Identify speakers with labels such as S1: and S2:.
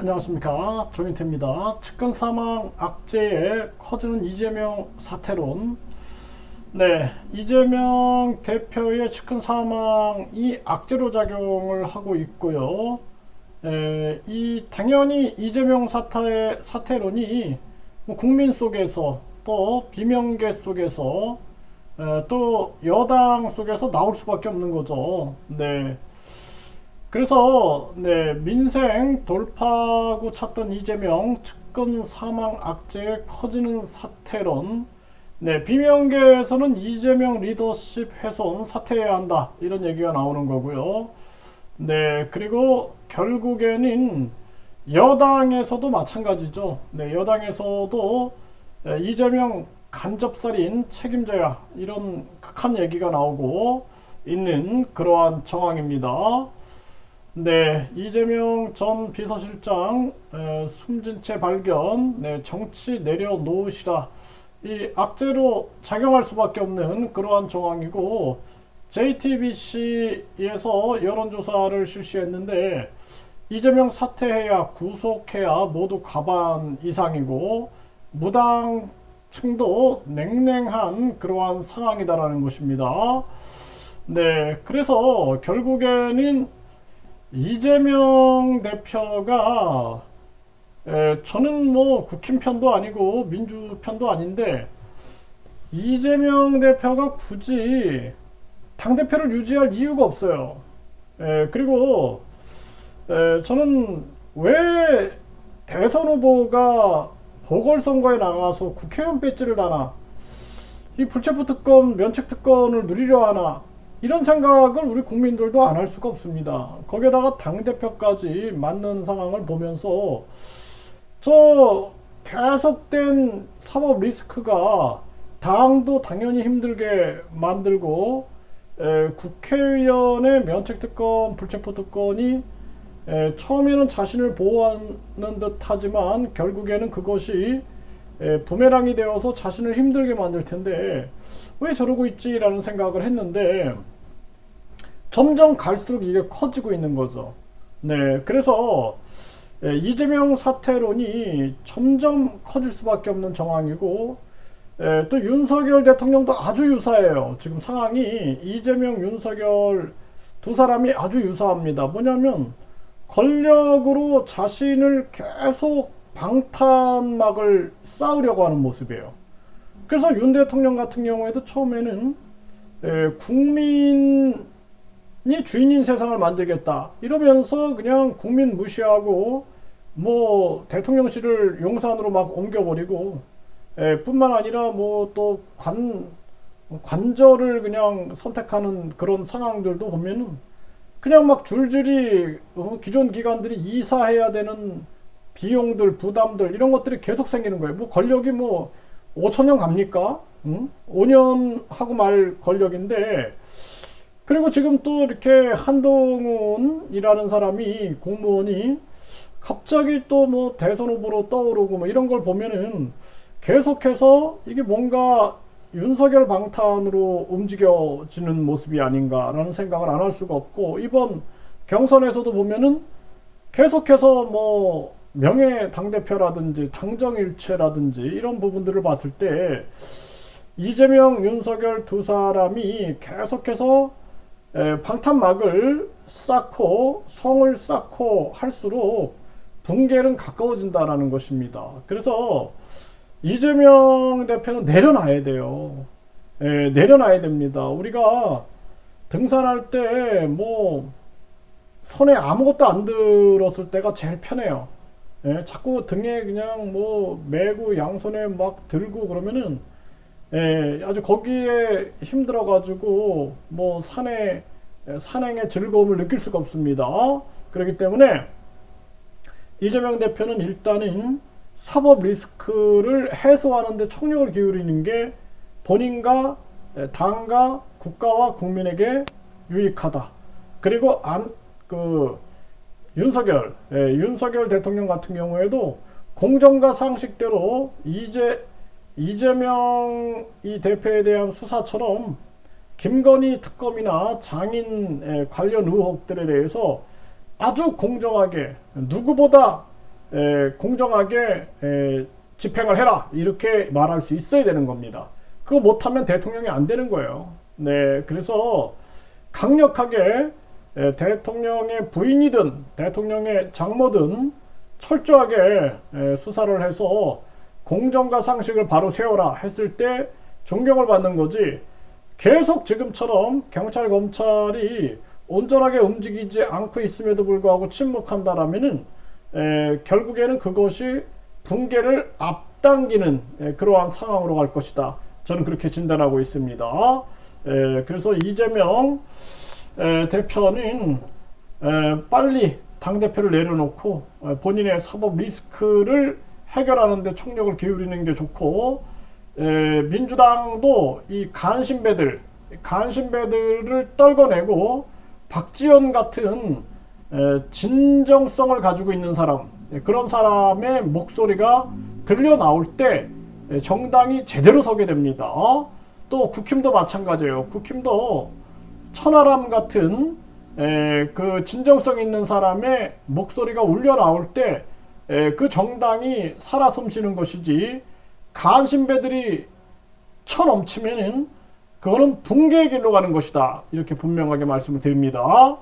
S1: 안녕하십니까, 조인태입니다. 측근 사망 악재에 커지는 이재명 사퇴론. 네, 이재명 대표의 측근 사망이 악재로 작용을 하고 있고요. 당연히 이재명 사퇴론이 국민 속에서 또 비명계 속에서 또 여당 속에서 나올 수밖에 없는 거죠. 네. 그래서 민생 돌파구 찾던 이재명 측근 사망 악재에 커지는 사퇴론. 비명계에서는 이재명 리더십 훼손 사퇴해야 한다, 이런 얘기가 나오는 거고요. 그리고 결국에는 여당에서도 마찬가지죠. 여당에서도 이재명 간접살인 책임져야, 이런 극한 얘기가 나오고 있는 그러한 정황입니다. 이재명 전 비서실장 숨진 채 발견, 정치 내려놓으시라, 이 악재로 작용할 수밖에 없는 그러한 정황이고, JTBC에서 여론조사를 실시했는데 이재명 사퇴해야 구속해야 모두 과반 이상이고 무당층도 냉랭한 그러한 상황이다라는 것입니다. 그래서 결국에는 이재명 대표가 저는 뭐 국힘 편도 아니고 민주 편도 아닌데, 이재명 대표가 굳이 당대표를 유지할 이유가 없어요. 그리고 저는 왜 대선 후보가 보궐선거에 나가서 국회의원 배지를 다나, 이 불체포 특권, 면책 특권을 누리려 하나, 이런 생각을 우리 국민들도 안 할 수가 없습니다. 거기에다가 당대표까지 맞는 상황을 보면서 저 계속된 사법 리스크가 당도 당연히 힘들게 만들고, 국회의원의 면책특권, 불체포특권이 처음에는 자신을 보호하는 듯 하지만 결국에는 그것이 부메랑이 되어서 자신을 힘들게 만들 텐데 왜 저러고 있지라는 생각을 했는데, 점점 갈수록 이게 커지고 있는 거죠. 그래서 이재명 사퇴론이 점점 커질 수밖에 없는 정황이고, 또 윤석열 대통령도 아주 유사해요. 지금 상황이 이재명, 윤석열 두 사람이 아주 유사합니다. 뭐냐면 권력으로 자신을 계속 방탄막을 쌓으려고 하는 모습이에요. 그래서 윤 대통령 같은 경우에도 처음에는 국민이 주인인 세상을 만들겠다 이러면서 그냥 국민 무시하고 뭐 대통령실을 용산으로 막 옮겨버리고, 뿐만 아니라 뭐 또 관저를 그냥 선택하는 그런 상황들도 보면은 그냥 막 줄줄이 기존 기관들이 이사해야 되는 비용들, 부담들, 이런 것들이 계속 생기는 거예요. 뭐 권력이 뭐 5천년 갑니까? 5년 하고 말 권력인데, 그리고 지금 또 이렇게 한동훈이라는 사람이, 공무원이 갑자기 또 뭐 대선 후보로 떠오르고 뭐 이런 걸 보면은 계속해서 이게 뭔가 윤석열 방탄으로 움직여지는 모습이 아닌가라는 생각을 안 할 수가 없고, 이번 경선에서도 보면은 계속해서 뭐 명예 당대표라든지 당정일체라든지 이런 부분들을 봤을 때 이재명, 윤석열 두 사람이 계속해서 방탄막을 쌓고 성을 쌓고 할수록 붕괴는 가까워진다는 것입니다. 그래서 이재명 대표는 내려놔야 돼요. 내려놔야 됩니다. 우리가 등산할 때 뭐 손에 아무것도 안 들었을 때가 제일 편해요. 자꾸 등에 그냥 뭐 메고 양손에 막 들고 그러면은 아주 거기에 힘들어 가지고 뭐 산행의 즐거움을 느낄 수가 없습니다. 그렇기 때문에 이재명 대표는 일단은 사법 리스크를 해소하는 데 총력을 기울이는 게 본인과 당과 국가와 국민에게 유익하다. 그리고 윤석열 대통령 같은 경우에도 공정과 상식대로 이재명 이 대표에 대한 수사처럼 김건희 특검이나 장인 관련 의혹들에 대해서 아주 공정하게 누구보다 공정하게 집행을 해라 이렇게 말할 수 있어야 되는 겁니다. 그거 못하면 대통령이 안 되는 거예요. 네, 그래서 강력하게 대통령의 부인이든 대통령의 장모든 철저하게 수사를 해서 공정과 상식을 바로 세워라 했을 때 존경을 받는 거지, 계속 지금처럼 경찰 검찰이 온전하게 움직이지 않고 있음에도 불구하고 침묵한다라면은 결국에는 그것이 붕괴를 앞당기는 그러한 상황으로 갈 것이다. 저는 그렇게 진단하고 있습니다. 그래서 이재명 대표는 빨리 당대표를 내려놓고 본인의 사법 리스크를 해결하는 데 총력을 기울이는 게 좋고, 민주당도 이 간신배들을 떨궈내고 박지원 같은 진정성을 가지고 있는 사람, 그런 사람의 목소리가 들려 나올 때 정당이 제대로 서게 됩니다. 또 국힘도 마찬가지예요. 국힘도 천하람 같은 그 진정성 있는 사람의 목소리가 울려 나올 때 그 정당이 살아 숨쉬는 것이지, 간신배들이 쳐넘치면은 그거는 붕괴의 길로 가는 것이다. 이렇게 분명하게 말씀을 드립니다.